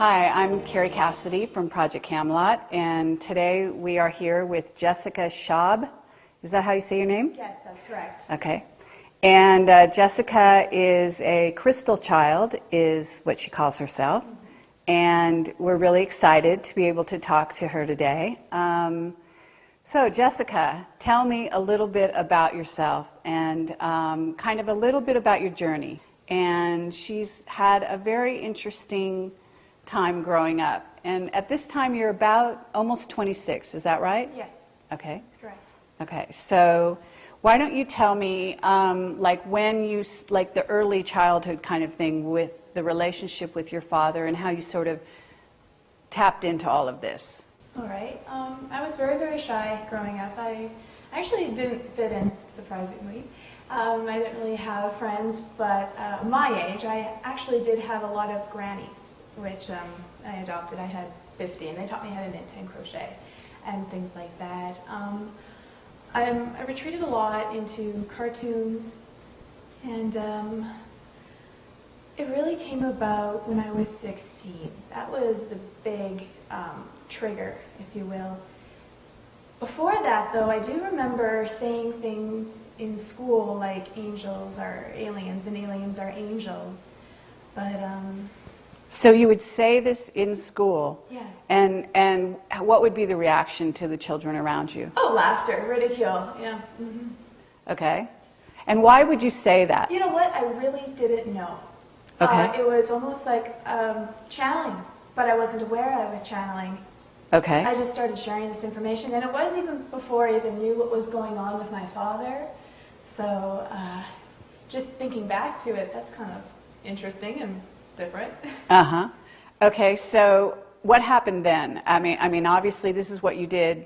Hi, I'm Carrie Cassidy from Project Camelot, and today we are here with Jessica Schab. Is that how you say your name? Yes, that's correct. Okay. And Jessica is a crystal child, is what she calls herself. Mm-hmm. And we're really excited to be able to talk to her today. So Jessica, tell me a little bit about yourself and kind of a little bit about your journey. And she's had a very interesting time growing up. And at this time you're about almost 26, is that right? Yes. Okay. That's correct. Okay, so why don't you tell me, like the early childhood kind of thing with the relationship with your father and how you sort of tapped into all of this. All right. I was very, very shy growing up. I actually didn't fit in, surprisingly. I didn't really have friends, but my age, I actually did have a lot of grannies, which I adopted. I had 50, and they taught me how to knit and crochet and things like that. I retreated a lot into cartoons, and it really came about when I was 16. That was the big trigger, if you will. Before that, though, I do remember saying things in school like angels are aliens and aliens are angels, but... So you would say this in school? Yes. And what would be the reaction to the children around you? Oh, laughter, ridicule, yeah. Mm-hmm. Okay. And why would you say that? You know what? I really didn't know. Okay. It was almost like channeling, but I wasn't aware I was channeling. Okay. I just started sharing this information, and it was even before I even knew what was going on with my father. So just thinking back to it, that's kind of interesting and different. Uh-huh. Okay, so what happened then? I mean, obviously this is what you did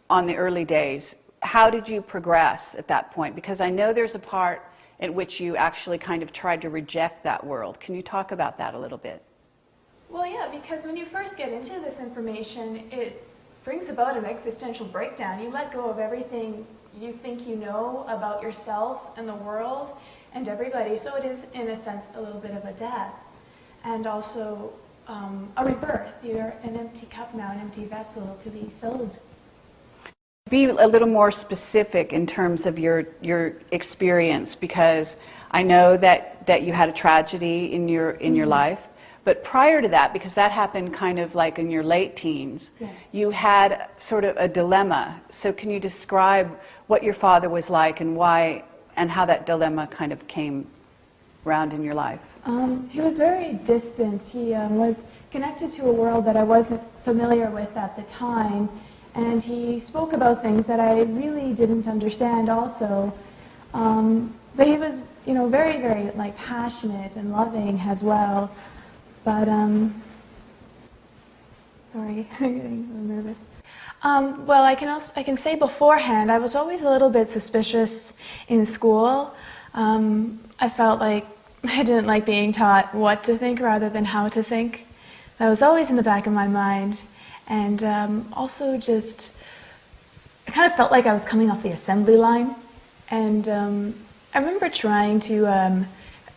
on the early days. How did you progress at that point? Because I know there's a part in which you actually kind of tried to reject that world. Can you talk about that a little bit? Well, yeah, because when you first get into this information, it brings about an existential breakdown. You let go of everything you think you know about yourself and the world and everybody. So it is, in a sense, a little bit of a death. And also a rebirth. You're an empty cup now, an empty vessel to be filled. Be a little more specific in terms of your experience, because I know that you had a tragedy in your life, but prior to that, because that happened kind of like in your late teens, yes, you had sort of a dilemma. So can you describe what your father was like and why and how that dilemma kind of came around in your life? He was very distant. He was connected to a world that I wasn't familiar with at the time. And he spoke about things that I really didn't understand also. But he was, very, very passionate and loving as well. But, sorry, I'm getting a little nervous. Well, I can say beforehand, I was always a little bit suspicious in school. I felt like I didn't like being taught what to think rather than how to think. That was always in the back of my mind. And also just, I kind of felt like I was coming off the assembly line. And I remember trying to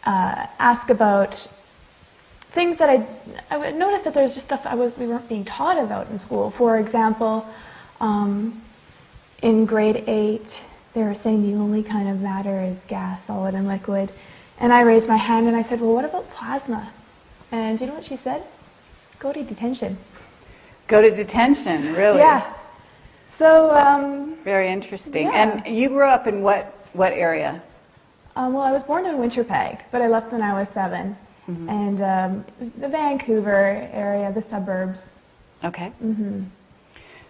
ask about things that I noticed that there's just stuff we weren't being taught about in school. For example, in grade 8, they were saying the only kind of matter is gas, solid, and liquid. And I raised my hand and I said, well, what about plasma? And do you know what she said? Go to detention. Go to detention, really? Yeah. So... very interesting. Yeah. And you grew up in what area? Well, I was born in Winterpeg, but I left when I was 7. Mm-hmm. And the Vancouver area, the suburbs. Okay. Mm-hmm.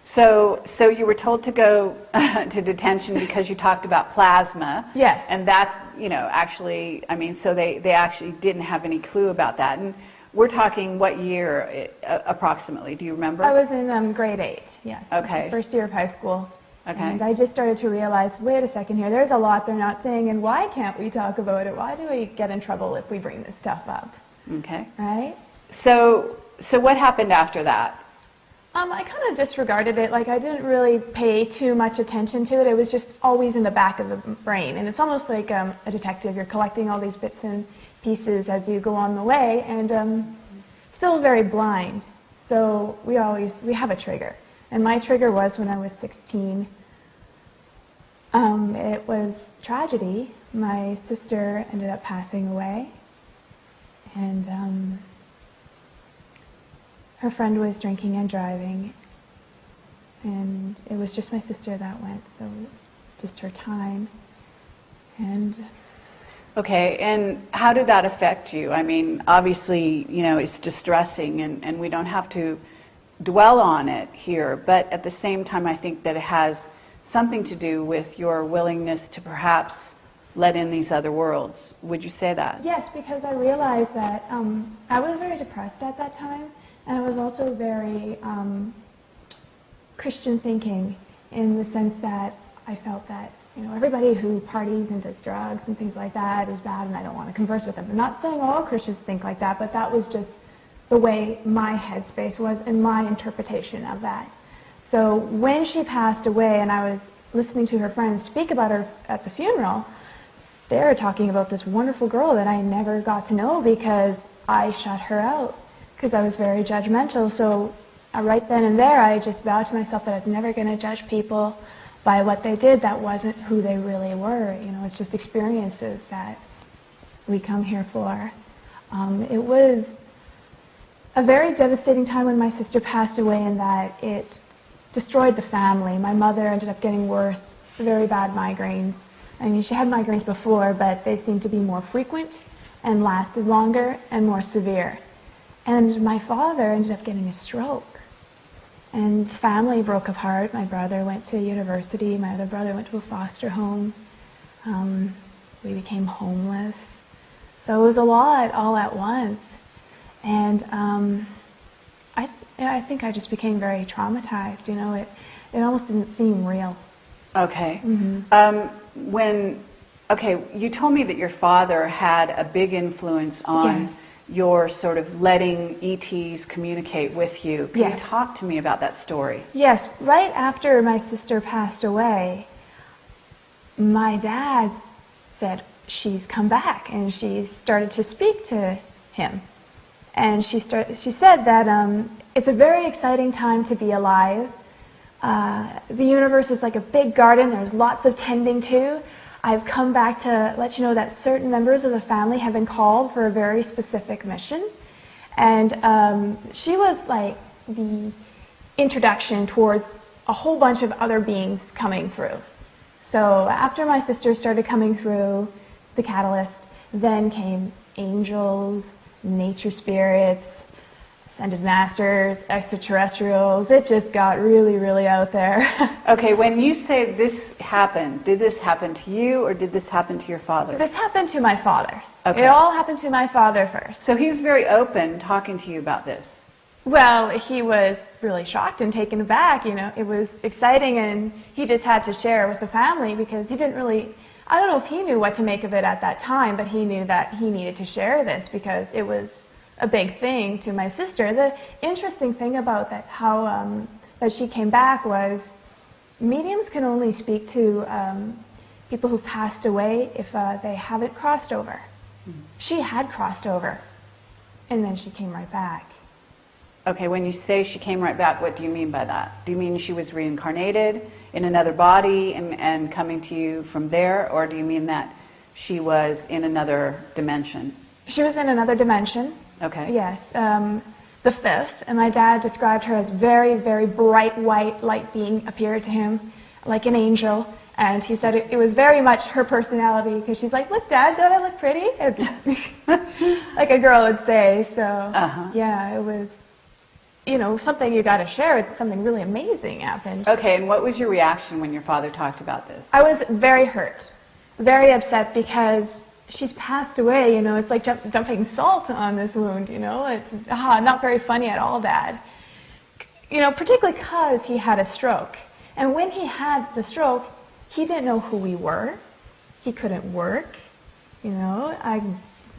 So you were told to go to detention because you talked about plasma. Yes. And that's, actually, so they actually didn't have any clue about that. And we're talking what year approximately? Do you remember? I was in grade 8, yes. Okay. First year of high school. Okay. And I just started to realize, wait a second here, there's a lot they're not saying, and why can't we talk about it? Why do we get in trouble if we bring this stuff up? Okay. Right? So what happened after that? I kind of disregarded it. I didn't really pay too much attention to it. It was just always in the back of the brain. And it's almost like a detective. You're collecting all these bits and pieces as you go on the way. And still very blind. So we have a trigger. And my trigger was when I was 16. It was tragedy. My sister ended up passing away. And her friend was drinking and driving. And it was just my sister that went, so it was just her time. And okay, and how did that affect you? I mean, obviously, you know, it's distressing, and we don't have to dwell on it here, but at the same time, I think that it has something to do with your willingness to perhaps let in these other worlds. Would you say that? yes, because I realized that I was very depressed at that time, and I was also very Christian thinking, in the sense that I felt that, you know, everybody who parties and does drugs and things like that is bad, and I don't want to converse with them. I'm not saying all Christians think like that, but that was just the way my headspace was and my interpretation of that. So when she passed away and I was listening to her friends speak about her at the funeral, they were talking about this wonderful girl that I never got to know because I shut her out because I was very judgmental. So right then and there, I just vowed to myself that I was never going to judge people by what they did. That wasn't who they really were. You know, it's just experiences that we come here for. It was a very devastating time when my sister passed away, in that it destroyed the family. My mother ended up getting worse, very bad migraines. I mean, she had migraines before, but they seemed to be more frequent and lasted longer and more severe. And my father ended up getting a stroke. And family broke apart. My brother went to university. My other brother went to a foster home. We became homeless. So it was a lot all at once. And I think I just became very traumatized. You know, it almost didn't seem real. Okay. Mm-hmm. Okay, you told me that your father had a big influence on Yes. your sort of letting ETs communicate with you. Can Yes. you talk to me about that story? Yes, right after my sister passed away, my dad said, she's come back, and she started to speak to him. And she said that it's a very exciting time to be alive. The universe is like a big garden. There's lots of tending to. I've come back to let you know that certain members of the family have been called for a very specific mission. And she was like the introduction towards a whole bunch of other beings coming through. So after my sister started coming through, the catalyst, then came angels, nature spirits, ascended masters, extraterrestrials. It just got really, really out there. Okay, when you say this happened, did this happen to you or did this happen to your father? This happened to my father. Okay. It all happened to my father first. So he was very open talking to you about this. Well, he was really shocked and taken aback. You know, it was exciting, and he just had to share with the family because he didn't really, I don't know if he knew what to make of it at that time, but he knew that he needed to share this because it was a big thing to my sister. The interesting thing about that, how that she came back, was mediums can only speak to people who passed away if they haven't crossed over. Mm-hmm. She had crossed over, and then she came right back. Okay, when you say she came right back, what do you mean by that? Do you mean she was reincarnated in another body and coming to you from there, or do you mean that she was in another dimension? She was in another dimension. Okay. Yes, the fifth, and my dad described her as very, very bright white light being appeared to him, like an angel, and he said it was very much her personality, because she's like, look, Dad, don't I look pretty? Like a girl would say, so yeah, it was, you know, something you got to share. Something really amazing happened. Okay, and what was your reaction when your father talked about this? I was very hurt, very upset, because she's passed away, you know. It's like dumping salt on this wound, you know. It's not very funny at all, Dad. You know, particularly because he had a stroke. And when he had the stroke, he didn't know who we were. He couldn't work, you know. I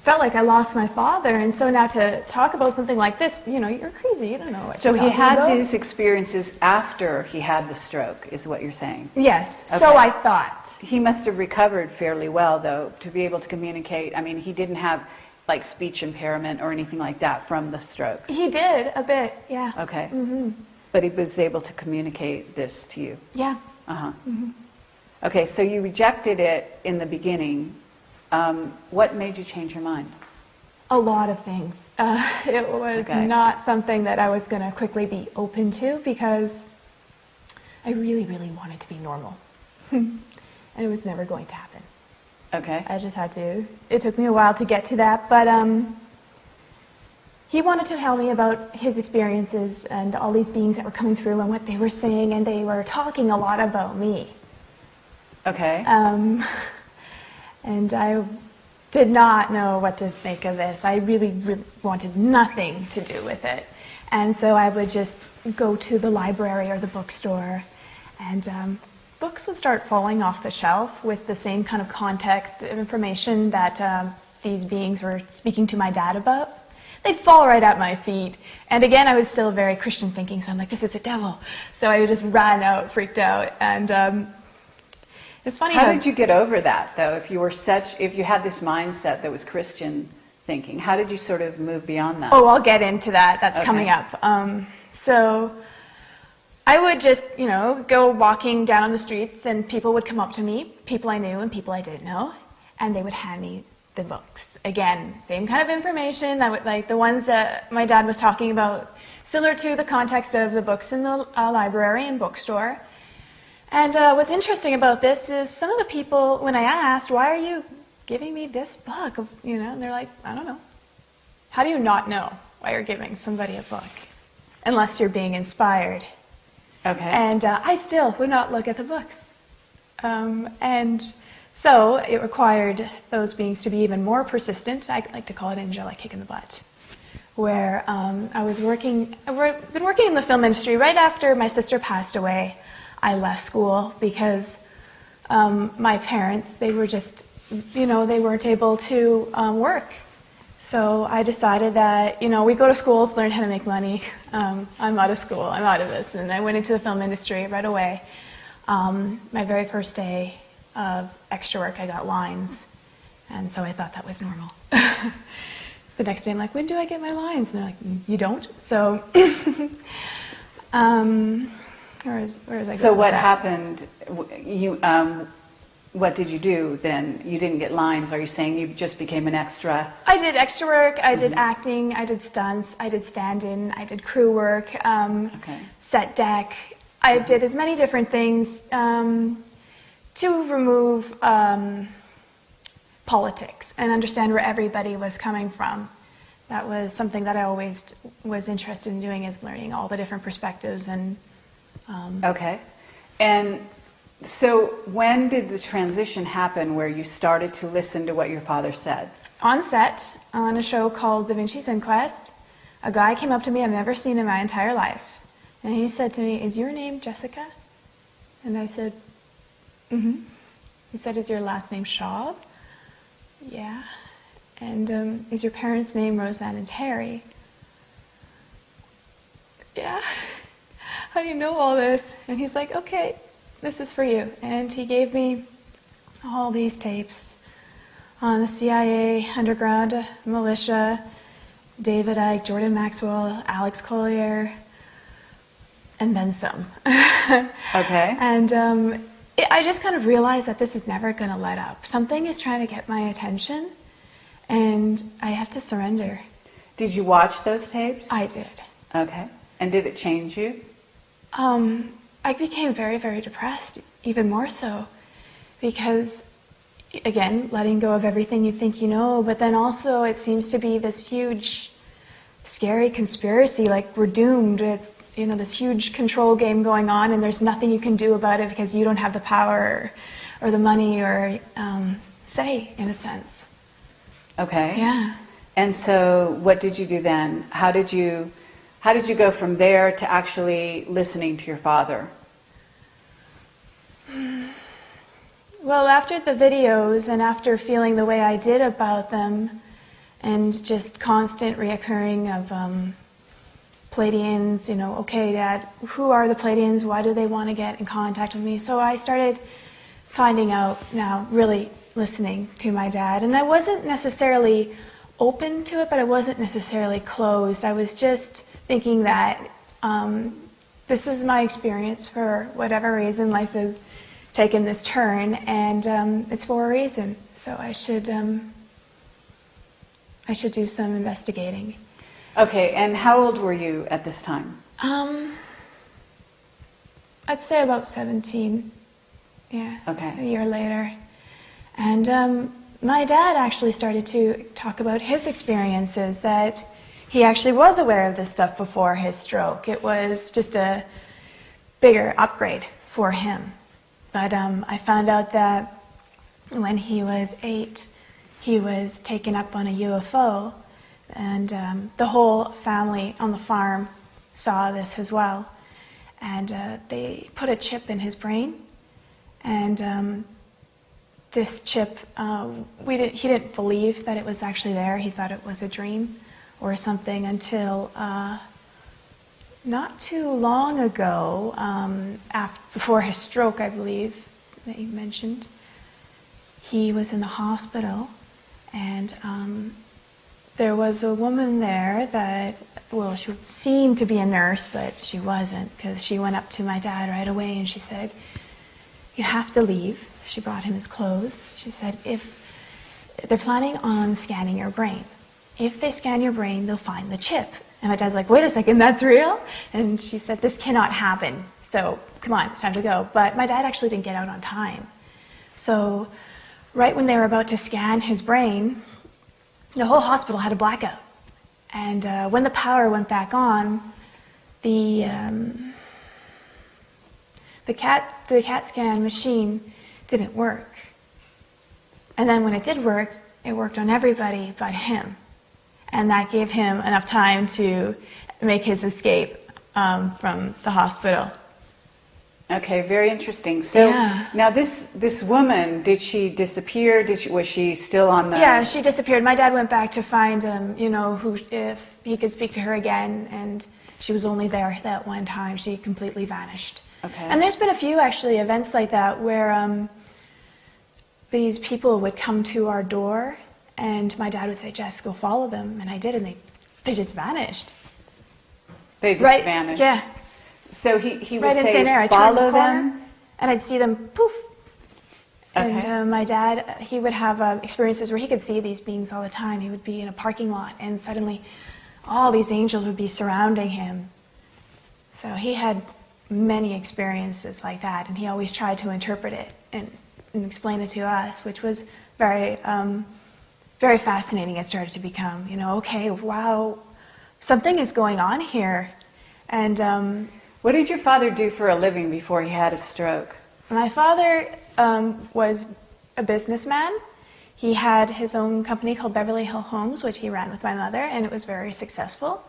felt like I lost my father, and so now to talk about something like this, you know, you're crazy, you don't know what So you're he talking had about. these experiences after he had the stroke, is what you're saying? Yes, Okay. so I thought. He must have recovered fairly well, though, to be able to communicate. I mean, he didn't have like speech impairment or anything like that from the stroke? He did a bit, yeah. Okay. Mm-hmm. But he was able to communicate this to you? Yeah. Uh-huh. Mm-hmm. Okay, so you rejected it in the beginning. What made you change your mind? A lot of things. It was not something that I was going to quickly be open to because I really, really wanted to be normal. And it was never going to happen. Okay. I just had to. It took me a while to get to that, but he wanted to tell me about his experiences and all these beings that were coming through and what they were saying, and they were talking a lot about me. Okay. And I did not know what to make of this. I really, really wanted nothing to do with it. And so I would just go to the library or the bookstore, and books would start falling off the shelf with the same kind of context of information that these beings were speaking to my dad about. They'd fall right at my feet. And again, I was still very Christian thinking, so I'm like, this is a devil. So I would just ran out, freaked out, and it's funny. How did you get over that, though? If you had this mindset that was Christian thinking, how did you sort of move beyond that? Oh, I'll get into that. That's coming up. So I would just, go walking down on the streets, and people would come up to me, people I knew and people I didn't know, and they would hand me the books. Again, same kind of information, like the ones that my dad was talking about, similar to the context of the books in the library and bookstore. And what's interesting about this is some of the people, when I asked, why are you giving me this book? And they're like, I don't know. How do you not know why you're giving somebody a book? Unless you're being inspired. Okay. And I still would not look at the books. And so it required those beings to be even more persistent. I like to call it an angelic kick in the butt. Where I've been working in the film industry right after my sister passed away. I left school because my parents, they were just, they weren't able to work. So I decided that, we go to schools, learn how to make money. I'm out of school, I'm out of this. And I went into the film industry right away. My very first day of extra work, I got lines. And so I thought that was normal. The next day I'm like, when do I get my lines? And they're like, you don't. So, where is I going? So what happened? What did you do then? You didn't get lines. Are you saying you just became an extra? I did extra work. I did acting. I did stunts. I did stand-in. I did crew work. Set deck. I did as many different things to remove politics and understand where everybody was coming from. That was something that I always was interested in doing, is learning all the different perspectives and. Okay. And so when did the transition happen where you started to listen to what your father said? On set, on a show called Da Vinci's Inquest, a guy came up to me I've never seen in my entire life. And he said to me, is your name Jessica? And I said, mm-hmm. He said, is your last name Schab? Yeah. And is your parents' name Roseanne and Terry? Yeah. How do you know all this? And he's like, okay, this is for you. And he gave me all these tapes on the CIA, underground militia, David Icke, Jordan Maxwell, Alex Collier, and then some. Okay. And I just kind of realized that this is never going to let up. Something is trying to get my attention, and I have to surrender. Did you watch those tapes? I did. Okay. And did it change you? I became very, very depressed, even more so, because, again, letting go of everything you think you know, but then also it seems to be this huge, scary conspiracy, like we're doomed. It's, this huge control game going on, and there's nothing you can do about it because you don't have the power or the money or say, in a sense. Okay. Yeah. And so what did you do then? How did you go from there to actually listening to your father? Well, after the videos and after feeling the way I did about them and just constant reoccurring of Pleiadians, okay, Dad, who are the Pleiadians? Why do they want to get in contact with me? So I started finding out now, really listening to my dad. And I wasn't necessarily open to it, but I wasn't necessarily closed. I was just thinking that this is my experience for whatever reason. Life has taken this turn, and it's for a reason. So I should do some investigating. Okay, and how old were you at this time? I'd say about 17. Yeah. Okay. A year later. And my dad actually started to talk about his experiences, that he actually was aware of this stuff before his stroke. It was just a bigger upgrade for him. But I found out that when he was 8, he was taken up on a UFO, and the whole family on the farm saw this as well. And they put a chip in his brain, and this chip, he didn't believe that it was actually there. He thought it was a dream or something until not too long ago, before his stroke, I believe, that you mentioned. He was in the hospital, and there was a woman there that, well, she seemed to be a nurse, but she wasn't, because she went up to my dad right away and she said, "You have to leave." She brought him his clothes. She said, "If they're planning on scanning your brain, if they scan your brain, they'll find the chip." And my dad's like, "Wait a second, that's real?" And she said, "This cannot happen. So come on, it's time to go." But my dad actually didn't get out on time. So right when they were about to scan his brain, the whole hospital had a blackout. And when the power went back on, the CAT scan machine didn't work. And then when it did work, it worked on everybody but him. And that gave him enough time to make his escape from the hospital. Okay, very interesting. So Yeah. now this woman, did she disappear? Was she still on the... Yeah, she disappeared. My dad went back to find if he could speak to her again, and she was only there that one time. She completely vanished. Okay. And there's been a few actually events like that where these people would come to our door, and my dad would say, "Jess, go follow them," and I did, and they just vanished. They just vanished? Yeah. So he would Right in say, thin air. I follow turned the corner, them? and I'd see them poof. Okay. And my dad, he would have experiences where he could see these beings all the time. He would be in a parking lot, and suddenly all these angels would be surrounding him. So he had many experiences like that, and he always tried to interpret it and explain it to us, which was very, very fascinating. It started to become, okay, wow, something is going on here. And what did your father do for a living before he had a stroke? my father was a businessman. He had his own company called Beverly Hill Homes, which he ran with my mother, and it was very successful.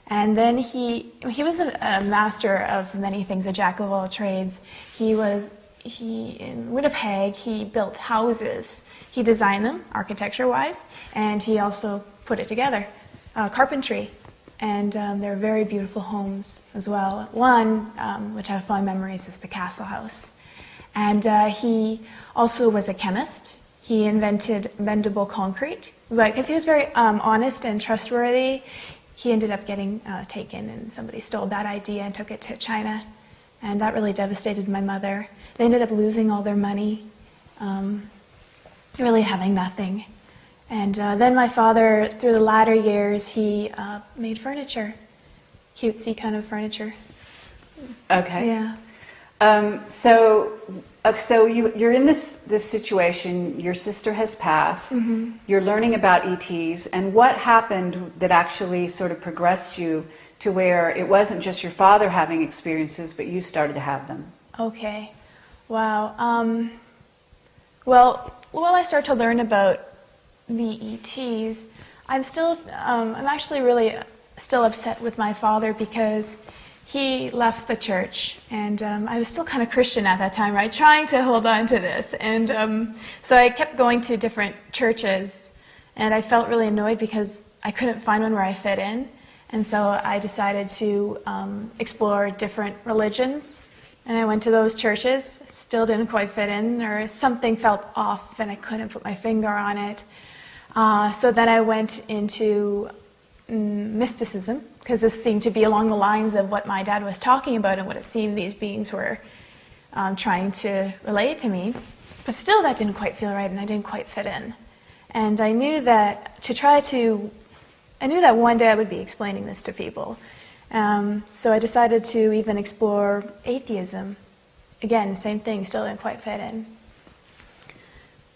And then he was a master of many things, a jack of all trades. In Winnipeg, he built houses. He designed them, architecture-wise, and he also put it together, carpentry. And they're very beautiful homes as well. One, which I have fond memories, is the Castle House. And he also was a chemist. He invented bendable concrete. But because he was very honest and trustworthy, he ended up getting taken, and somebody stole that idea and took it to China. And that really devastated my mother. They ended up losing all their money, really having nothing. And then my father, through the latter years, he made furniture, cutesy kind of furniture. Okay. Yeah. So you're in this situation. Your sister has passed. Mm-hmm. You're learning about ETs, and what happened that actually sort of progressed you to where it wasn't just your father having experiences, but you started to have them? Okay. Wow. Well, I started to learn about the ETs, I'm actually really still upset with my father because he left the church, and I was still kind of Christian at that time, right, trying to hold on to this. And so I kept going to different churches, and I felt really annoyed because I couldn't find one where I fit in. And so I decided to explore different religions, and I went to those churches, still didn't quite fit in, or something felt off and I couldn't put my finger on it. So then I went into mysticism, because this seemed to be along the lines of what my dad was talking about and what it seemed these beings were trying to relate to me. But still that didn't quite feel right, and I didn't quite fit in. And I knew that I knew that one day I would be explaining this to people. So I decided to even explore atheism. Again, same thing, still didn't quite fit in.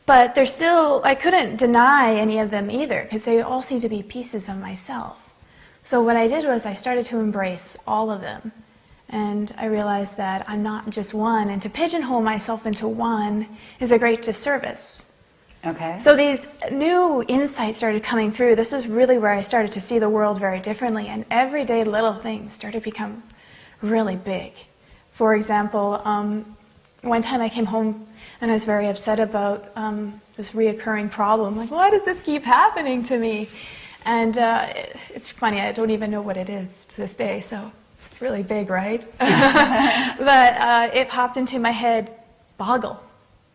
But I couldn't deny any of them either, because they all seemed to be pieces of myself. So what I did was I started to embrace all of them. And I realized that I'm not just one, and to pigeonhole myself into one is a great disservice. Okay. So these new insights started coming through. This is really where I started to see the world very differently, and everyday little things started to become really big. For example, one time I came home and I was very upset about this reoccurring problem. Like, why does this keep happening to me? And it's funny, I don't even know what it is to this day, so it's really big, right? But it popped into my head, Boggle.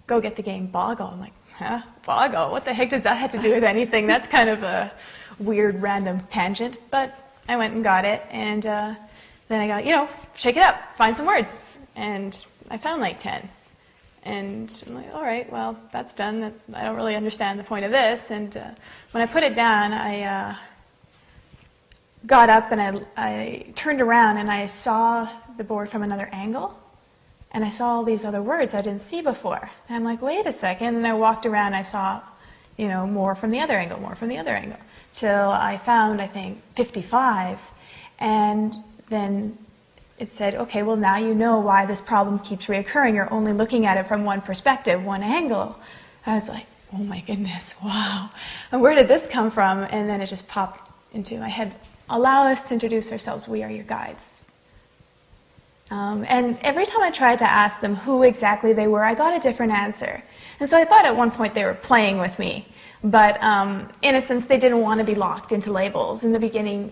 Go get the game Boggle. I'm like, huh? Boggle? What the heck does that have to do with anything? That's kind of a weird, random tangent. But I went and got it, and then I got, shake it up, find some words. And I found like 10. And I'm like, all right, well, that's done. I don't really understand the point of this. And when I put it down, I got up and I turned around and I saw the board from another angle. And I saw all these other words I didn't see before. And I'm like, wait a second. And I walked around and I saw, more from the other angle, more from the other angle. Till I found, I think, 55. And then it said, okay, well, now you know why this problem keeps reoccurring. You're only looking at it from one perspective, one angle. I was like, oh my goodness, wow. And where did this come from? And then it just popped into my head. Allow us to introduce ourselves. We are your guides. And every time I tried to ask them who exactly they were, I got a different answer. And so I thought at one point they were playing with me. But in a sense, they didn't want to be locked into labels. In the beginning,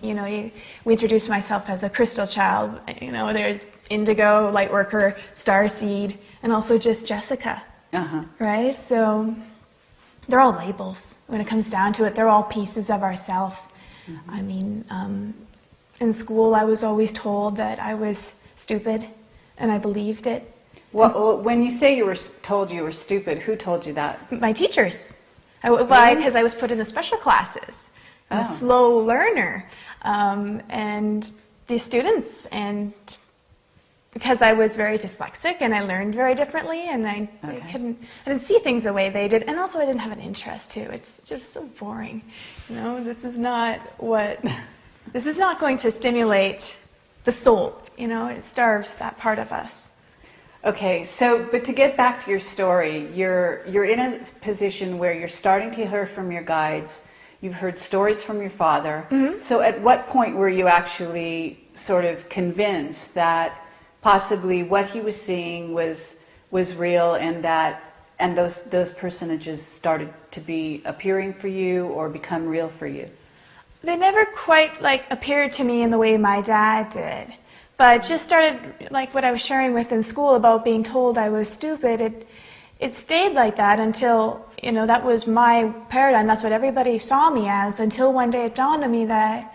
we introduced myself as a crystal child. There's indigo, light worker, starseed, and also just Jessica. Uh-huh. Right? So they're all labels. When it comes down to it, they're all pieces of ourself. Mm-hmm. I mean, in school, I was always told that I was stupid, and I believed it. Well, when you say you were told you were stupid, who told you that? My teachers. Because I was put in the special classes. I'm a slow learner. And the students, and because I was very dyslexic and I learned very differently, and I didn't see things the way they did, and also I didn't have an interest too. It's just so boring. This is not going to stimulate the soul. It starves that part of us. Okay, but to get back to your story, you're in a position where you're starting to hear from your guides. You've heard stories from your father. Mm-hmm. So at what point were you actually sort of convinced that possibly what he was seeing was real, and those personages started to be appearing for you or become real for you? They never quite appeared to me in the way my dad did. But it just started, like what I was sharing with in school about being told I was stupid. It stayed like that until, that was my paradigm. That's what everybody saw me as, until one day it dawned on me that,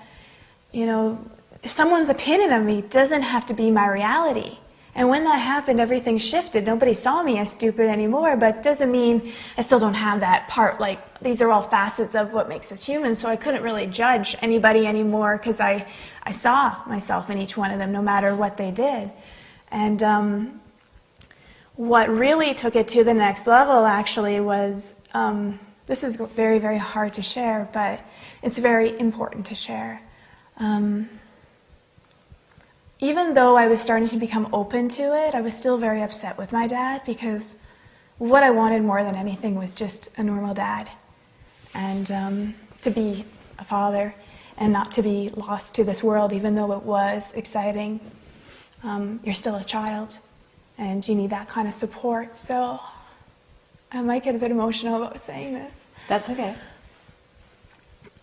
someone's opinion of me doesn't have to be my reality. And when that happened, everything shifted. Nobody saw me as stupid anymore, but doesn't mean I still don't have that part. These are all facets of what makes us human, so I couldn't really judge anybody anymore because I saw myself in each one of them, no matter what they did. And what really took it to the next level, actually, was, this is very, very hard to share, but it's very important to share. Even though I was starting to become open to it, I was still very upset with my dad, because what I wanted more than anything was just a normal dad, and to be a father and not to be lost to this world, even though it was exciting. You're still a child, and you need that kind of support. So I might get a bit emotional about saying this. That's okay.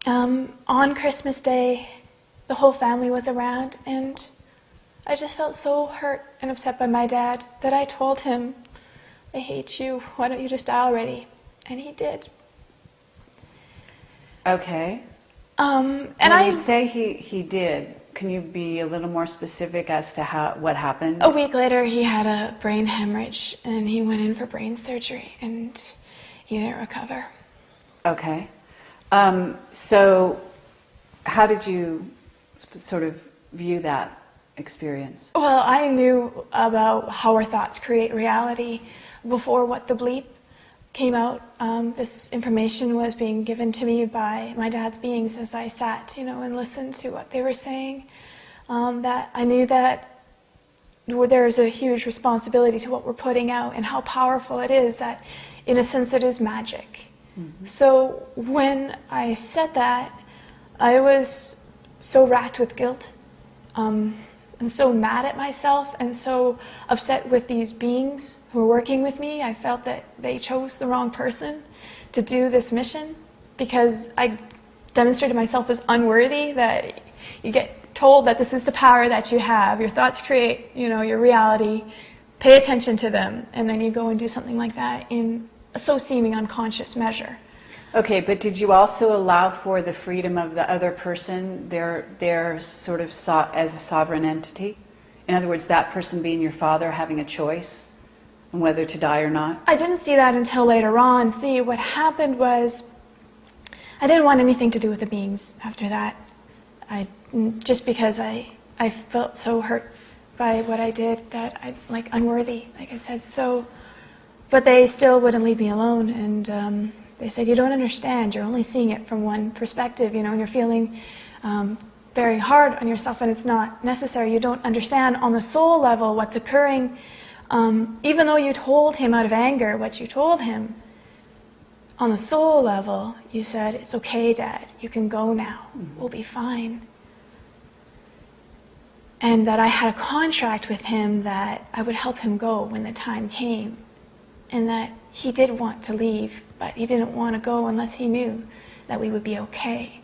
On Christmas Day, the whole family was around, and I just felt so hurt and upset by my dad that I told him, I hate you, why don't you just die already? And he did. Okay. And When you say he did, can you be a little more specific as to what happened? A week later, he had a brain hemorrhage, and he went in for brain surgery, and he didn't recover. Okay. So how did you sort of view that experience? Well, I knew about how our thoughts create reality before What the Bleep came out. This information was being given to me by my dad's beings as I sat, and listened to what they were saying. That I knew that there's a huge responsibility to what we're putting out and how powerful it is, that in a sense it is magic. Mm-hmm. So when I said that, I was so racked with guilt, and so mad at myself, and so upset with these beings who were working with me. I felt that they chose the wrong person to do this mission, because I demonstrated myself as unworthy, that you get told that this is the power that you have. Your thoughts create, your reality. Pay attention to them, and then you go and do something like that in a so seeming unconscious measure. Okay, but did you also allow for the freedom of the other person, their sort of as a sovereign entity? In other words, that person being your father, having a choice on whether to die or not? I didn't see that until later on. See, what happened was I didn't want anything to do with the beings after that. Just because I felt so hurt by what I did, that unworthy, like I said. So, but they still wouldn't leave me alone, and they said, you don't understand, you're only seeing it from one perspective, and you're feeling very hard on yourself, and it's not necessary. You don't understand on the soul level what's occurring. Even though you told him out of anger what you told him, on the soul level, you said, it's okay, Dad, you can go now, we'll be fine. And that I had a contract with him that I would help him go when the time came, and that he did want to leave, but he didn't want to go unless he knew that we would be okay.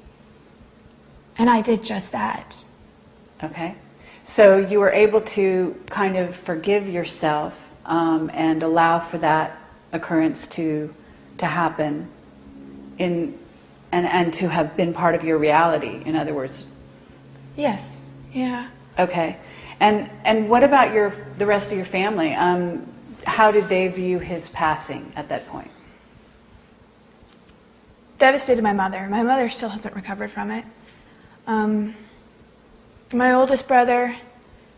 And I did just that. Okay. So you were able to kind of forgive yourself and allow for that occurrence to happen and to have been part of your reality, in other words. Yes. Yeah. Okay. And what about the rest of your family? How did they view his passing at that point? Devastated my mother. My mother still hasn't recovered from it. My oldest brother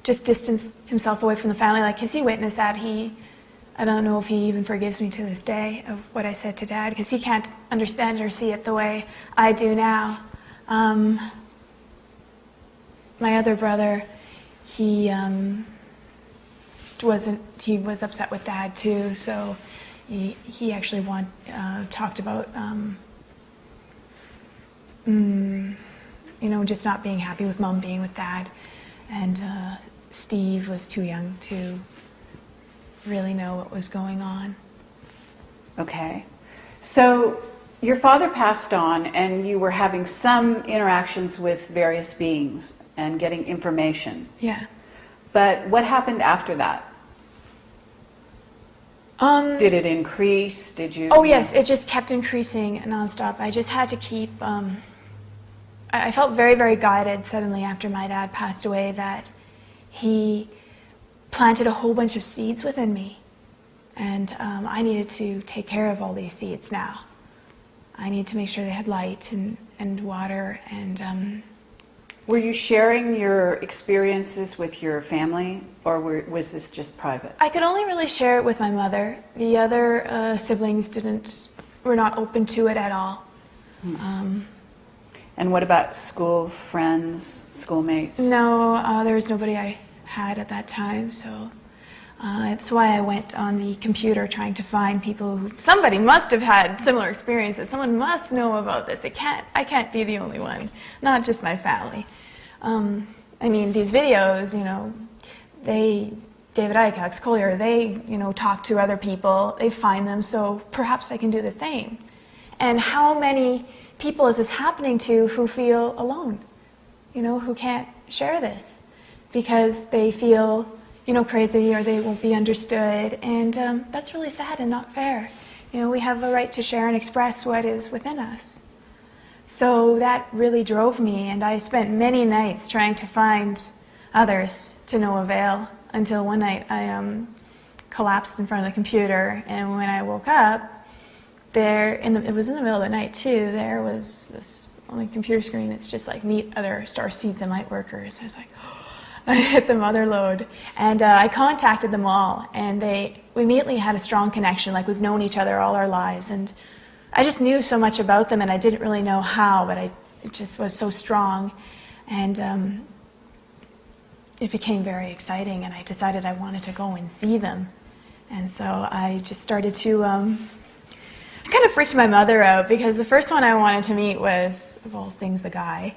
just distanced himself away from the family, because he witnessed that. I don't know if he even forgives me to this day of what I said to Dad, because he can't understand or see it the way I do now. My other brother, he was upset with Dad too, so he actually talked about just not being happy with Mom being with Dad, and Steve was too young to really know what was going on. Okay, so your father passed on, and you were having some interactions with various beings and getting information. Yeah. But what happened after that? Did it increase? Did you? Oh yes, it just kept increasing nonstop. I just had to keep. I felt very, very guided suddenly after my dad passed away, that he planted a whole bunch of seeds within me, and I needed to take care of all these seeds now. I needed to make sure they had light and water and. Were you sharing your experiences with your family, or was this just private? I could only really share it with my mother. The other siblings were not open to it at all. And what about school friends, schoolmates? No, there was nobody I had at that time, so that's why I went on the computer trying to find people somebody must have had similar experiences. Someone must know about this. I can't be the only one, not just my family. I mean, these videos, David Icke, Alex Collier, they, talk to other people, they find them, so perhaps I can do the same. And how many people is this happening to who feel alone, who can't share this because they feel, crazy, or they won't be understood, and that's really sad and not fair. We have a right to share and express what is within us. So that really drove me, and I spent many nights trying to find others to no avail, until one night I collapsed in front of the computer, and when I woke up, it was in the middle of the night too, there was this on the computer screen, it's just like meet other starseeds and light workers. I was like, I hit the mother lode, and I contacted them all, and we immediately had a strong connection, like we've known each other all our lives, and I just knew so much about them, and I didn't really know how, but it just was so strong, and it became very exciting, and I decided I wanted to go and see them, and so I just started to, I kind of freaked my mother out, because the first one I wanted to meet was, of all things, a guy.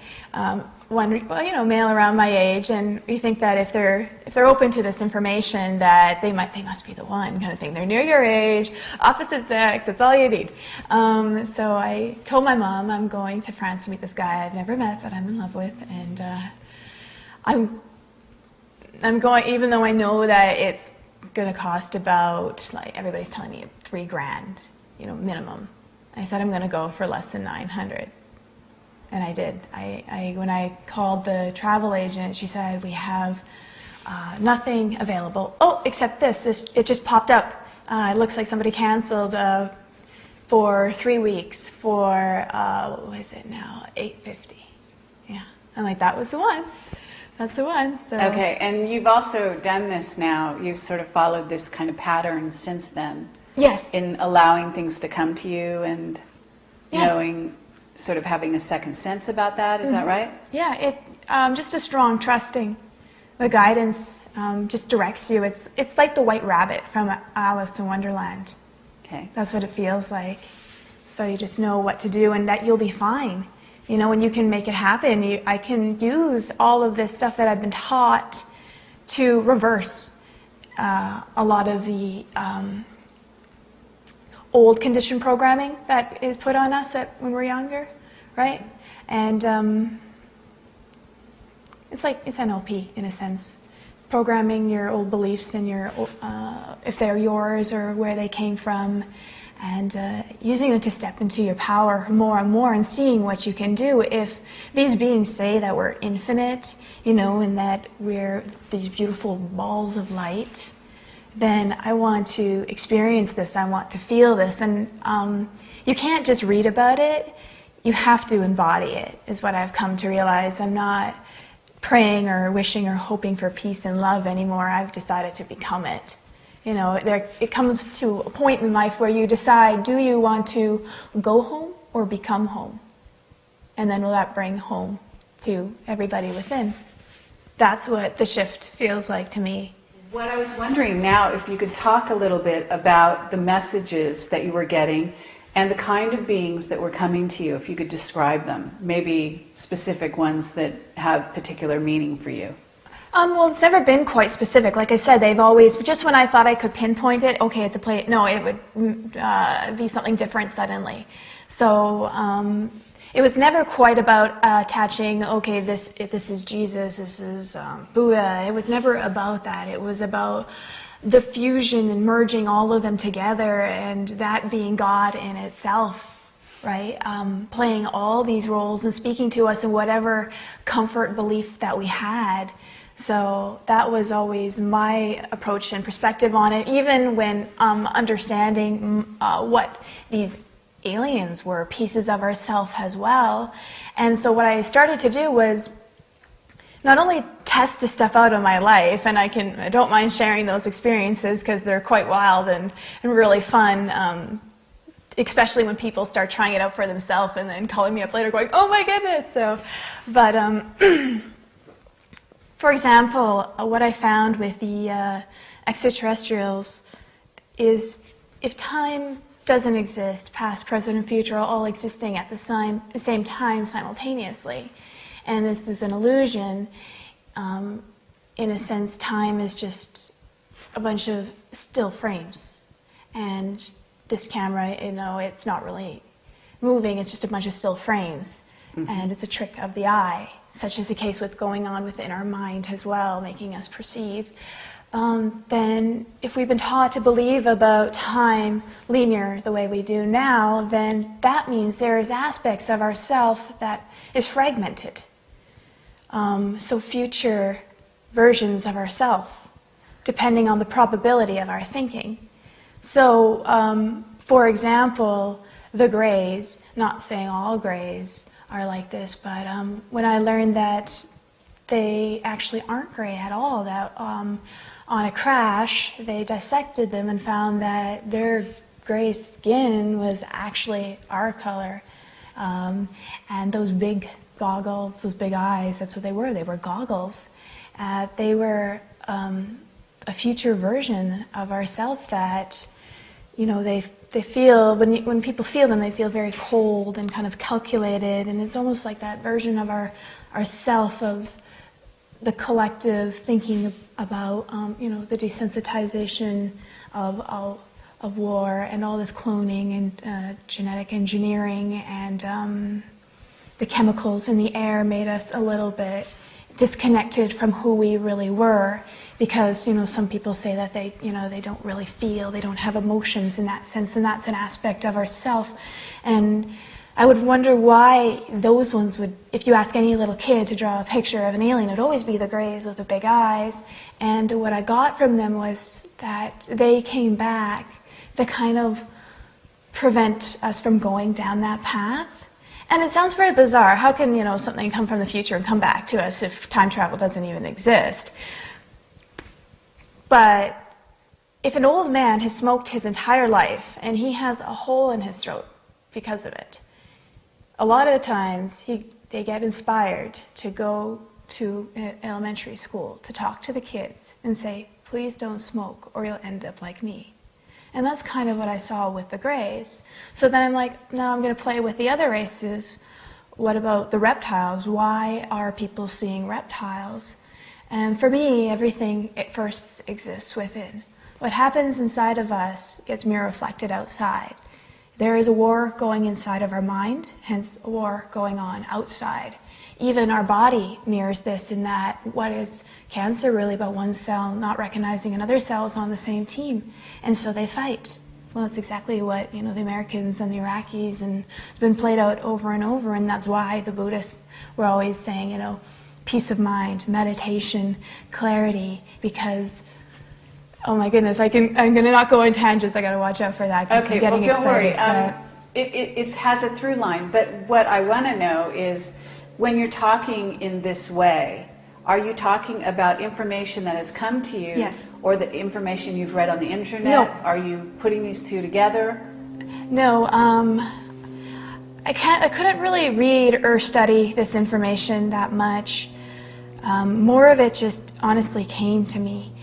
Male around my age, and we think that if they're open to this information, that they must be the one kind of thing. They're near your age, opposite sex, that's all you need. So I told my mom I'm going to France to meet this guy I've never met, but I'm in love with, and I'm going, even though I know that it's going to cost about, like everybody's telling me, $3,000, minimum. I said I'm going to go for less than $900. And I did. When I called the travel agent, she said, we have nothing available. Oh, except this. It just popped up. It looks like somebody canceled for 3 weeks for, what was it now, $850. Yeah. I'm like, that was the one. That's the one. So. Okay, and you've also done this now. You've sort of followed this kind of pattern since then. Yes. In allowing things to come to you and yes. knowing, sort of having a second sense about that. Is that right? Yeah, just a strong trusting. The guidance just directs you. It's like the white rabbit from Alice in Wonderland. Okay. That's what it feels like. So you just know what to do and that you'll be fine. When you can make it happen, I can use all of this stuff that I've been taught to reverse a lot of the old conditioned programming that is put on us when we're younger, right? And it's NLP in a sense, programming your old beliefs and if they're yours or where they came from, and using them to step into your power more and more, and seeing what you can do. If these beings say that we're infinite, and that we're these beautiful balls of light, then I want to experience this, I want to feel this, and you can't just read about it, you have to embody it, is what I've come to realize. I'm not praying or wishing or hoping for peace and love anymore, I've decided to become it. It comes to a point in life where you decide, do you want to go home or become home? And then will that bring home to everybody within? That's what the shift feels like to me. What I was wondering now, if you could talk a little bit about the messages that you were getting and the kind of beings that were coming to you, if you could describe them, maybe specific ones that have particular meaning for you. Well, it's never been quite specific. Like I said, they've always, just when I thought I could pinpoint it, okay, it's a play, no, it would be something different suddenly. So it was never quite about attaching, okay, this is Jesus, this is Buddha. It was never about that. It was about the fusion and merging all of them together, and that being God in itself, right? Playing all these roles and speaking to us in whatever comfort belief that we had. So that was always my approach and perspective on it, even when understanding what these aliens were, pieces of ourselves as well. And so what I started to do was not only test this stuff out in my life, and I don't mind sharing those experiences because they're quite wild and really fun, especially when people start trying it out for themselves and then calling me up later going, oh my goodness. So, but for example, what I found with the extraterrestrials is if time doesn't exist, past, present, and future are all existing at the same time simultaneously, and this is an illusion, in a sense, time is just a bunch of still frames, and this camera, it's not really moving, it's just a bunch of still frames, and it's a trick of the eye. Such is the case with going on within our mind as well, making us perceive. then if we've been taught to believe about time linear the way we do now, then that means there's aspects of ourself that is fragmented. So future versions of ourself, depending on the probability of our thinking. So, for example, the Greys, not saying all Greys are like this, but when I learned that they actually aren't gray at all, that on a crash they dissected them and found that their gray skin was actually our color, and those big goggles, those big eyes, that's what they were goggles. They were a future version of ourself that, you know, they feel, when people feel them, they feel very cold and kind of calculated, and it's almost like that version of our self, of the collective thinking about, you know, the desensitization of war and all this cloning and genetic engineering and the chemicals in the air made us a little bit disconnected from who we really were, because, you know, some people say that they, you know, they don't really feel, they don't have emotions in that sense, and that's an aspect of ourself. And I would wonder why those ones would, if you ask any little kid to draw a picture of an alien, it would always be the Greys with the big eyes. And what I got from them was that they came back to kind of prevent us from going down that path. And it sounds very bizarre. How can, you know, something come from the future and come back to us if time travel doesn't even exist? But if an old man has smoked his entire life and he has a hole in his throat because of it, a lot of the times they get inspired to go to an elementary school to talk to the kids and say, please don't smoke or you'll end up like me. And that's kind of what I saw with the Greys. So then I'm like, now I'm going to play with the other races. What about the reptiles? Why are people seeing reptiles? And for me, everything at first exists within. What happens inside of us gets mirror reflected outside. There is a war going inside of our mind, hence a war going on outside. Even our body mirrors this, in that what is cancer really but one cell not recognizing another cell is on the same team, and so they fight. Well, that's exactly what, you know, the Americans and the Iraqis, and it's been played out over and over, and that's why the Buddhists were always saying, you know, peace of mind, meditation, clarity, because, oh my goodness, I'm going to not go on tangents. I got to watch out for that. Okay, I'm getting well, don't excited, worry. It has a through line, but what I want to know is, when you're talking in this way, are you talking about information that has come to you? Yes. Or the information you've read on the internet? No. Are you putting these two together? No, I couldn't really read or study this information that much. More of it just honestly came to me.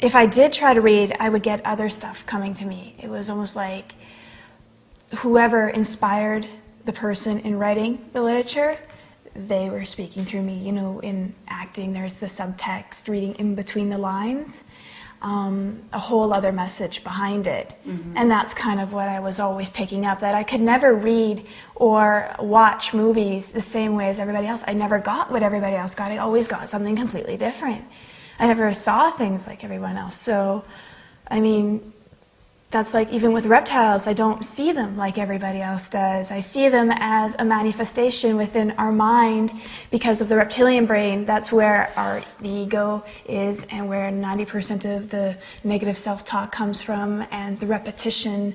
If I did try to read, I would get other stuff coming to me. It was almost like whoever inspired the person in writing the literature, they were speaking through me. You know, in acting, there's the subtext, reading in between the lines, a whole other message behind it. Mm-hmm. And that's kind of what I was always picking up, that I could never read or watch movies the same way as everybody else. I never got what everybody else got. I always got something completely different. I never saw things like everyone else. So, I mean, that's like even with reptiles, I don't see them like everybody else does. I see them as a manifestation within our mind because of the reptilian brain. That's where the ego is, and where 90% of the negative self-talk comes from, and the repetition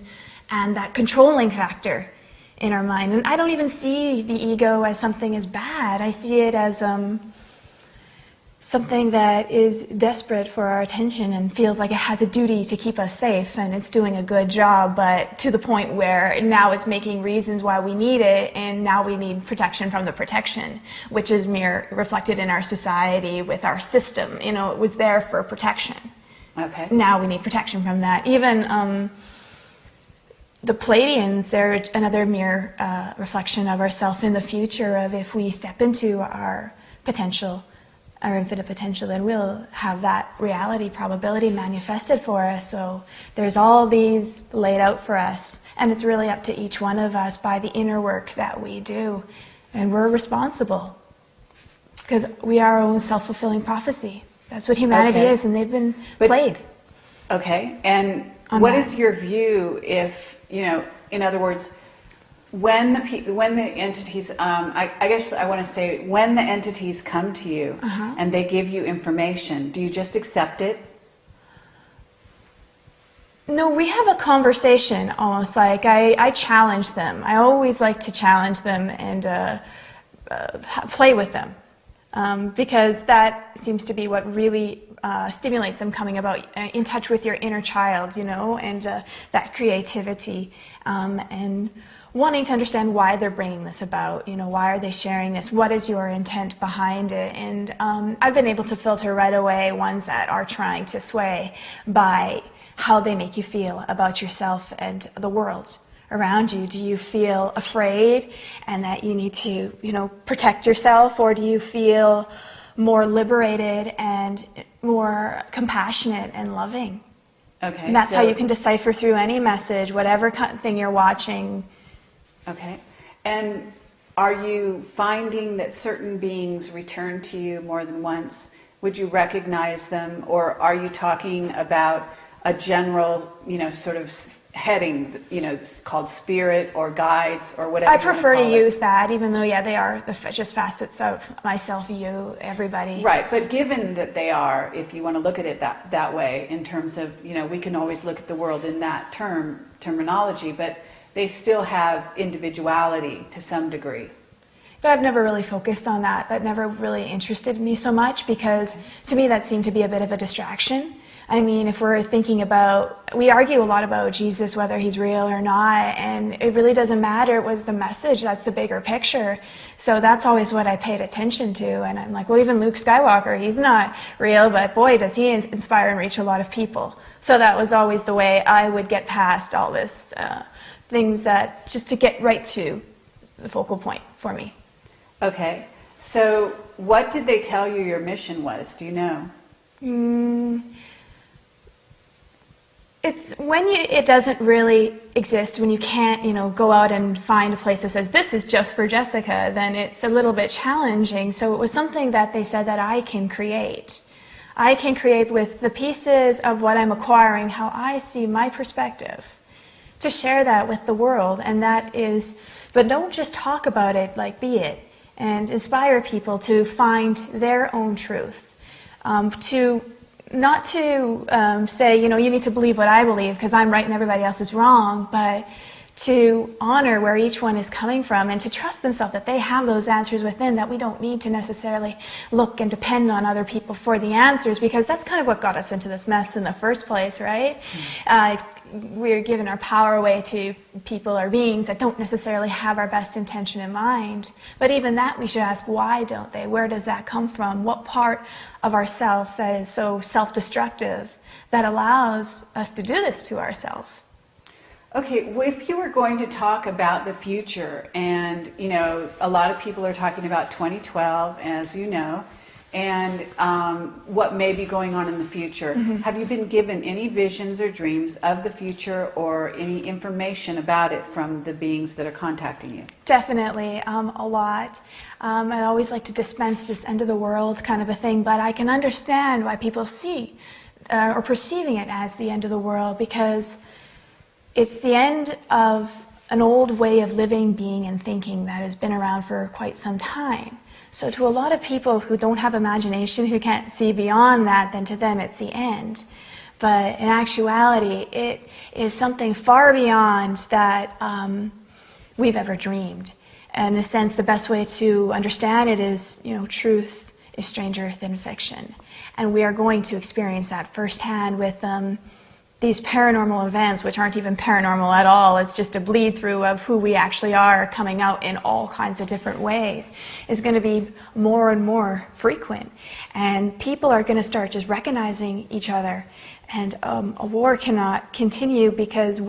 and that controlling factor in our mind. And I don't even see the ego as something as bad. I see it as something that is desperate for our attention and feels like it has a duty to keep us safe, and it's doing a good job, but to the point where now it's making reasons why we need it, and now we need protection from the protection, which is reflected in our society with our system. You know, it was there for protection. Okay. Now we need protection from that. Even the Pleiadians, they're another mere reflection of ourself in the future, of if we step into our potential, our infinite potential, then we'll have that reality probability manifested for us. So there's all these laid out for us, and it's really up to each one of us by the inner work that we do, and we're responsible because we are our own self-fulfilling prophecy. That's what humanity Okay. is, and they've been But- played. Okay, and On what that. is your view if, in other words, when the entities, I guess I want to say, when the entities come to you and they give you information, do you just accept it? No, we have a conversation almost like I challenge them. I always like to challenge them and play with them because that seems to be what really stimulates them coming about in touch with your inner child, and that creativity and wanting to understand why they're bringing this about, why are they sharing this, what is your intent behind it, and I've been able to filter right away ones that are trying to sway by how they make you feel about yourself and the world around you. Do you feel afraid and that you need to, protect yourself, or do you feel more liberated and more compassionate and loving? Okay. And that's so- how you can decipher through any message, whatever thing you're watching. Okay. And are you finding that certain beings return to you more than once? Would you recognize them, or are you talking about a general, sort of heading, it's called spirit or guides or whatever? I you wanna prefer to call it? use that, even though, they are just facets of myself, you, everybody. Right, but given that they are, if you want to look at it that way, in terms of, we can always look at the world in that terminology, but they still have individuality to some degree. But I've never really focused on that. That never really interested me so much because to me that seemed to be a bit of a distraction. I mean, if we're thinking about, we argue a lot about Jesus, whether he's real or not, and it really doesn't matter. It was the message, that's the bigger picture. So that's always what I paid attention to. And I'm like, well, even Luke Skywalker, he's not real, but boy, does he inspire and reach a lot of people. So that was always the way I would get past all this things that, just to get right to the focal point for me. Okay, so what did they tell you your mission was? Do you know? It's when it doesn't really exist, when you can't, go out and find a place that says, this is just for Jessica, then it's a little bit challenging. So it was something that they said that I can create. I can create with the pieces of what I'm acquiring, how I see my perspective, to share that with the world. And that is, but don't just talk about it, like be it, and inspire people to find their own truth, not to say, you need to believe what I believe because I'm right and everybody else is wrong, but to honor where each one is coming from and to trust themselves that they have those answers within, that we don't need to necessarily look and depend on other people for the answers, because that's kind of what got us into this mess in the first place, right? We're giving our power away to people or beings that don't necessarily have our best intention in mind. But even that, we should ask, why don't they? Where does that come from? What part of ourself that is so self-destructive that allows us to do this to ourselves? Okay, well, if you were going to talk about the future, and a lot of people are talking about 2012, as you know, and what may be going on in the future. Have you been given any visions or dreams of the future, or any information about it from the beings that are contacting you? Definitely, a lot. I always like to dispense this end of the world kind of a thing, but I can understand why people see or perceiving it as the end of the world, because it's the end of an old way of living, being, and thinking that has been around for quite some time. So to a lot of people who don't have imagination, who can't see beyond that, then to them it's the end. But in actuality, it is something far beyond that we've ever dreamed. And in a sense, the best way to understand it is, truth is stranger than fiction. And we are going to experience that firsthand with these paranormal events, which aren't even paranormal at all. It's just a bleed through of who we actually are, coming out in all kinds of different ways, is going to be more and more frequent. And people are going to start just recognizing each other. And a war cannot continue because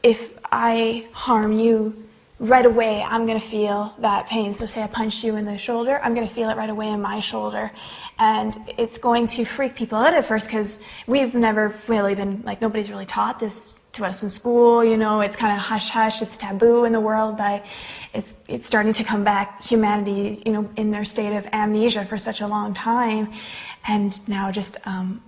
if I harm you, right away I'm going to feel that pain. So say I punch you in the shoulder, I'm going to feel it right away in my shoulder. And it's going to freak people out at first because we've never really been, nobody's really taught this to us in school, you know, it's kind of hush-hush, it's taboo in the world, but it's starting to come back. Humanity, you know, in their state of amnesia for such a long time, and now just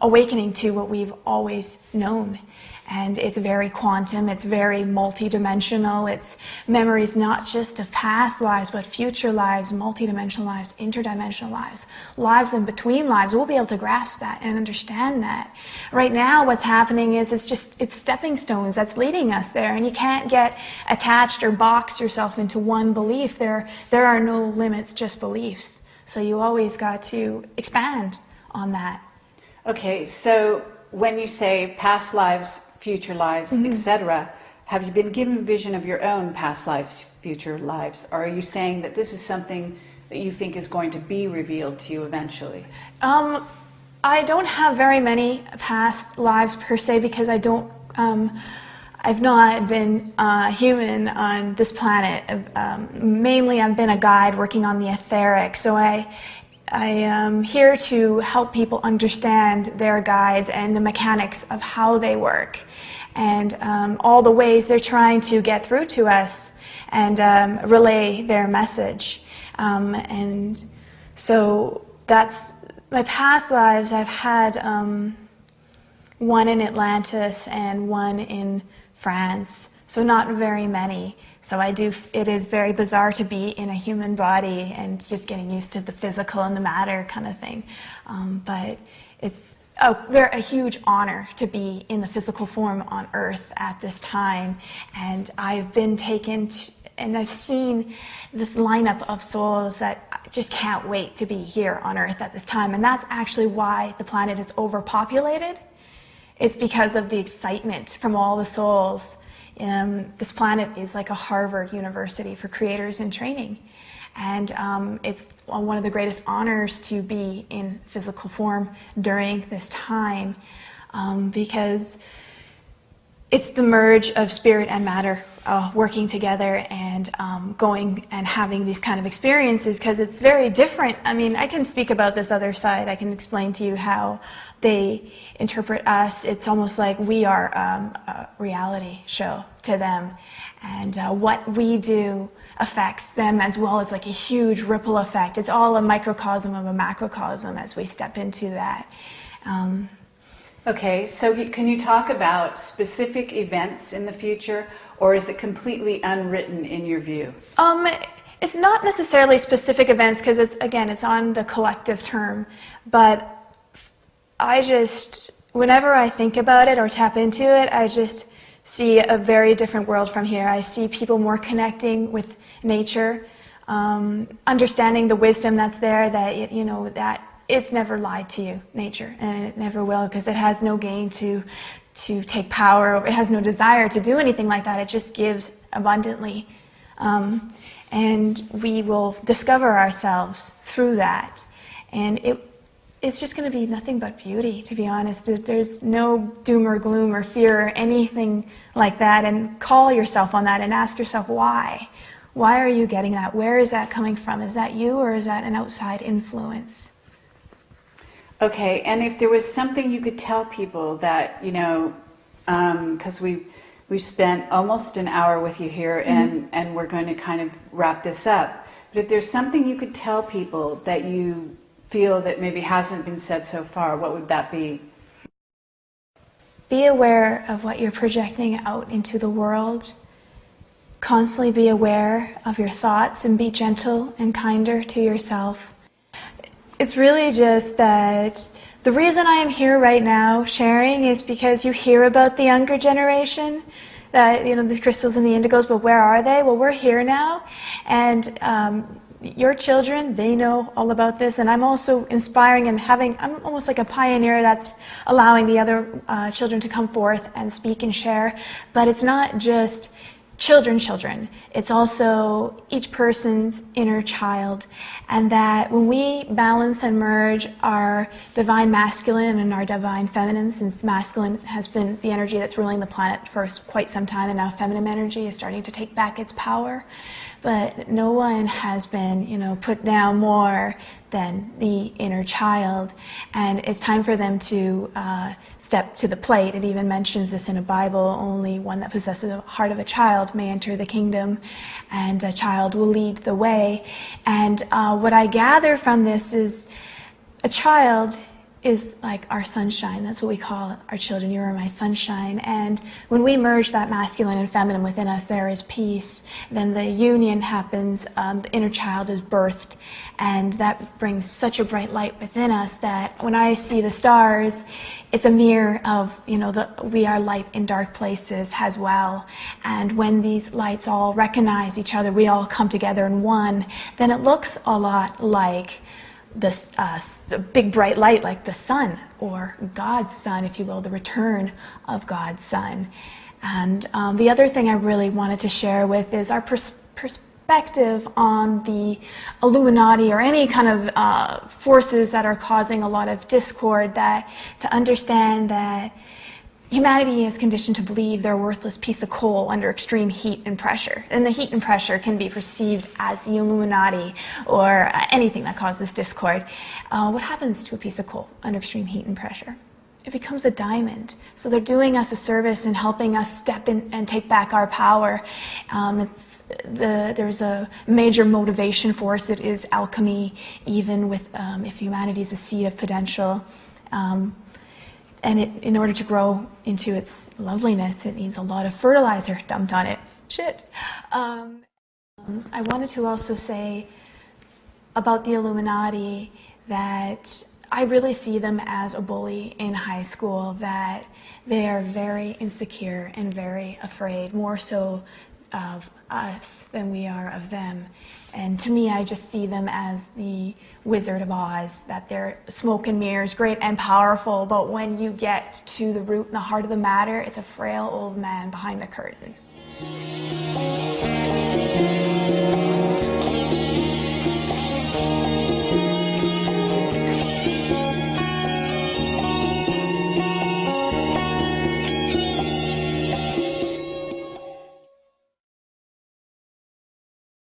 awakening to what we've always known. And it's very quantum, it's very multidimensional, it's memories not just of past lives, but future lives, multidimensional lives, interdimensional lives, lives in between lives. We'll be able to grasp that and understand that. Right now what's happening is it's stepping stones that's leading us there, and you can't get attached or box yourself into one belief. There are no limits, just beliefs. So you always got to expand on that. Okay, so when you say past lives, future lives, etc., have you been given vision of your own past lives, future lives? Or are you saying that this is something that you think is going to be revealed to you eventually? I don't have very many past lives per se, because I've not been human on this planet. Mainly I've been a guide working on the etheric, so I am here to help people understand their guides and the mechanics of how they work, and all the ways they're trying to get through to us and relay their message. And so that's my past lives. I've had one in Atlantis and one in France, so not very many. So it is very bizarre to be in a human body and just getting used to the physical and the matter kind of thing. But it's a huge honor to be in the physical form on Earth at this time. And I've been taken and I've seen this lineup of souls that I just can't wait to be here on Earth at this time. And that's actually why the planet is overpopulated. It's because of the excitement from all the souls. This planet is like a Harvard University for creators in training, and it's one of the greatest honors to be in physical form during this time, because it's the merge of spirit and matter working together and going and having these kind of experiences, because it's very different. I mean, I can speak about this other side. I can explain to you how they interpret us. It's almost like we are a reality show to them, and what we do affects them as well. It's like a huge ripple effect. It's all a microcosm of a macrocosm as we step into that. Okay, so can you talk about specific events in the future, or is it completely unwritten in your view? It's not necessarily specific events, because it's on the collective term, but whenever I think about it or tap into it, I just see a very different world from here. I see people more connecting with nature, understanding the wisdom that's there, that that it's never lied to you, nature, and it never will, because it has no gain to take power. It has no desire to do anything like that. It just gives abundantly, and we will discover ourselves through that, and it's just going to be nothing but beauty, to be honest. There's no doom or gloom or fear or anything like that, and call yourself on that and ask yourself why. Why are you getting that? Where is that coming from? Is that you, or is that an outside influence? Okay, and if there was something you could tell people that, because we've spent almost an hour with you here, and we're going to kind of wrap this up, but if there's something you could tell people that you feel that maybe hasn't been said so far, what would that be? Be aware of what you're projecting out into the world. Constantly be aware of your thoughts and be gentle and kinder to yourself. It's really just that the reason I am here right now sharing is because you hear about the younger generation, that the crystals and the indigos, but where are they? Well, we're here now, and your children, they know all about this, and I'm also inspiring and I'm almost like a pioneer that's allowing the other children to come forth and speak and share. But it's not just children. It's also each person's inner child, and that when we balance and merge our divine masculine and our divine feminine, since masculine has been the energy that's ruling the planet for quite some time, and now feminine energy is starting to take back its power. but no one has been, put down more than the inner child. And it's time for them to step to the plate. It even mentions this in the Bible: only one that possesses the heart of a child may enter the kingdom, and a child will lead the way. And what I gather from this is a child is like our sunshine. That's what we call our children. You are my sunshine. And when we merge that masculine and feminine within us, there is peace. Then the union happens, the inner child is birthed, and that brings such a bright light within us that when I see the stars, it's a mirror of, we are light in dark places as well. And when these lights all recognize each other, we all come together in one, then it looks a lot like the big bright light, like the sun, or God's sun, if you will, the return of God's sun. And the other thing I really wanted to share with is our perspective on the Illuminati, or any kind of forces that are causing a lot of discord, that to understand that humanity is conditioned to believe they're a worthless piece of coal under extreme heat and pressure. And the heat and pressure can be perceived as the Illuminati or anything that causes discord. What happens to a piece of coal under extreme heat and pressure? It becomes a diamond. So they're doing us a service and helping us step in and take back our power. There's a major motivation force. It is alchemy, even with if humanity is a seed of potential. And in order to grow into its loveliness, it needs a lot of fertilizer dumped on it. Shit. I wanted to also say about the Illuminati that I really see them as a bully in high school, that they are very insecure and very afraid, more so of us than we are of them. And to me, I just see them as the Wizard of Oz, that they're smoke and mirrors, great and powerful, but when you get to the root and the heart of the matter, it's a frail old man behind the curtain.